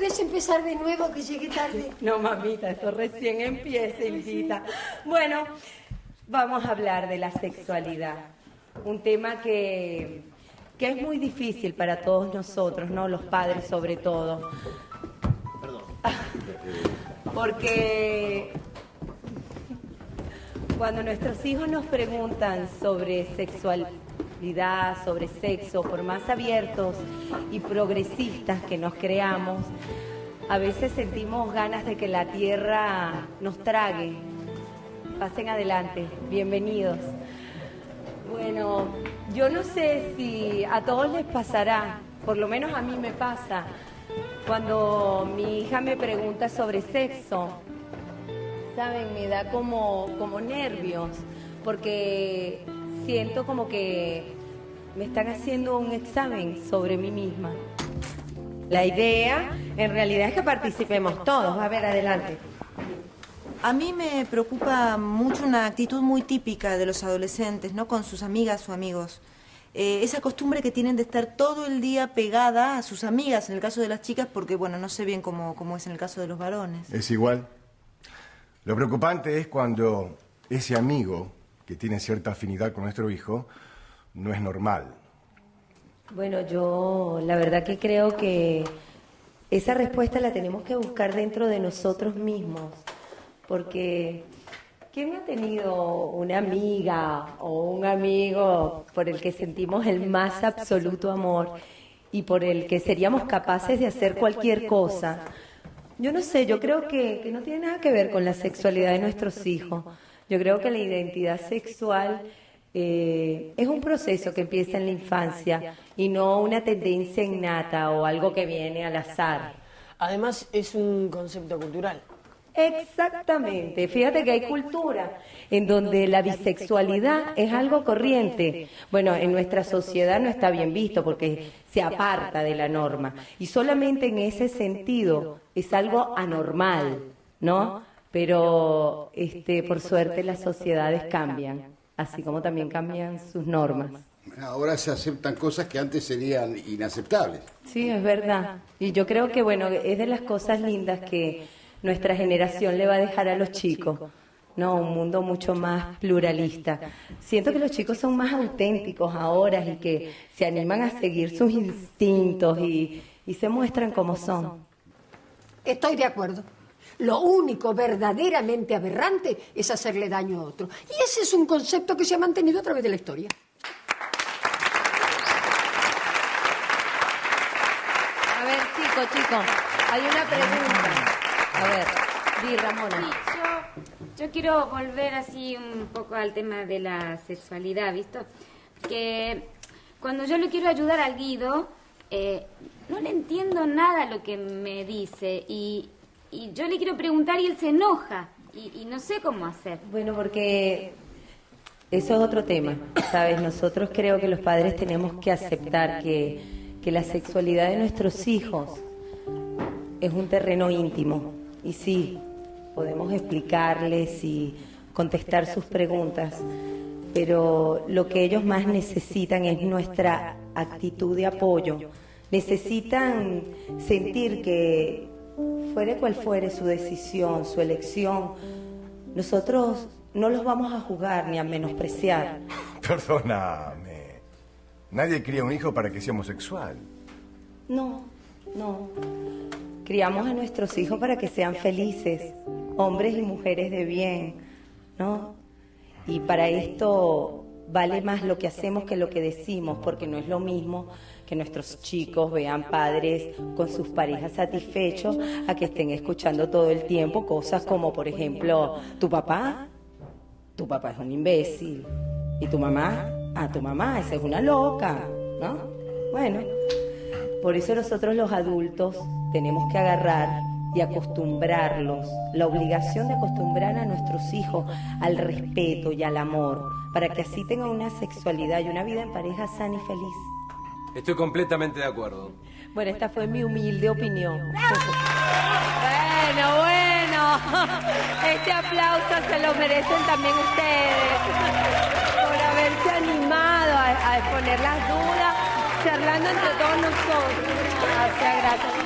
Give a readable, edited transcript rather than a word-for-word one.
podés empezar de nuevo, que llegué tarde. No, mamita, esto recién empieza, hijita. Bueno, vamos a hablar de la sexualidad. Un tema que es muy difícil para todos nosotros, ¿no? Los padres sobre todo. Perdón. Porque cuando nuestros hijos nos preguntan sobre sexualidad, sobre sexo, por más abiertos y progresistas que nos creamos, a veces sentimos ganas de que la tierra nos trague. Pasen adelante, bienvenidos. Bueno, yo no sé si a todos les pasará, por lo menos a mí me pasa, cuando mi hija me pregunta sobre sexo, ¿saben? Me da como nervios, porque siento como que me están haciendo un examen sobre mí misma. La idea, en realidad, es que participemos todos. A ver, adelante. A mí me preocupa mucho una actitud muy típica de los adolescentes, ¿no? Con sus amigas o amigos. Esa costumbre que tienen de estar todo el día pegada a sus amigas, en el caso de las chicas, porque, bueno, no sé bien cómo es en el caso de los varones. Es igual. Lo preocupante es cuando ese amigo, que tiene cierta afinidad con nuestro hijo, no es normal. Bueno, yo la verdad que creo que esa respuesta la tenemos que buscar dentro de nosotros mismos. Porque, ¿quién ha tenido una amiga o un amigo por el que sentimos el más absoluto amor y por el que seríamos capaces de hacer cualquier cosa? Yo no sé, yo creo que no tiene nada que ver con la sexualidad de nuestros hijos. Yo creo que la identidad sexual es un proceso que empieza en la infancia y no una tendencia innata o algo que viene al azar. Además, es un concepto cultural. Exactamente, fíjate que hay cultura en donde la bisexualidad es algo corriente. Bueno, en nuestra sociedad no está bien visto porque se aparta de la norma y solamente en ese sentido es algo anormal, ¿no? Pero por suerte las sociedades cambian, así como también cambian sus normas. Ahora se aceptan cosas que antes serían inaceptables. Sí, es verdad. Y yo creo que, bueno, es de las cosas lindas que nuestra generación le va a dejar a los chicos, ¿no? Un mundo mucho más pluralista. Siento que los chicos son más auténticos ahora y que se animan a seguir sus instintos y se muestran como son. Estoy de acuerdo. Lo único verdaderamente aberrante es hacerle daño a otro. Y ese es un concepto que se ha mantenido a través de la historia. A ver, chicos, hay una pregunta. A ver, di, Ramona. Sí, yo quiero volver así un poco al tema de la sexualidad, ¿visto? Que cuando yo le quiero ayudar al Guido, no le entiendo nada lo que me dice y yo le quiero preguntar y él se enoja y no sé cómo hacer. Bueno, porque eso es otro tema, ¿sabes? Nosotros creo que los padres tenemos que aceptar que la sexualidad de nuestros hijos es un terreno íntimo. Y sí, podemos explicarles y contestar sus preguntas, pero lo que ellos más necesitan es nuestra actitud de apoyo. Necesitan sentir que, fuere cual fuere su decisión, su elección, nosotros no los vamos a juzgar ni a menospreciar. Perdóname. Nadie cría un hijo para que sea homosexual. No. Criamos a nuestros hijos para que sean felices, hombres y mujeres de bien, ¿no? Y para esto vale más lo que hacemos que lo que decimos, porque no es lo mismo que nuestros chicos vean padres con sus parejas satisfechos a que estén escuchando todo el tiempo cosas como, por ejemplo, tu papá es un imbécil, y tu mamá, esa es una loca, ¿no? Bueno, por eso nosotros los adultos tenemos que agarrar y acostumbrarlos, la obligación de acostumbrar a nuestros hijos al respeto y al amor, para que así tengan una sexualidad y una vida en pareja sana y feliz. Estoy completamente de acuerdo. Bueno, esta fue mi humilde opinión. Bueno, este aplauso se lo merecen también ustedes por haberse animado a exponer las dudas, charlando entre todos nosotros. Gracias.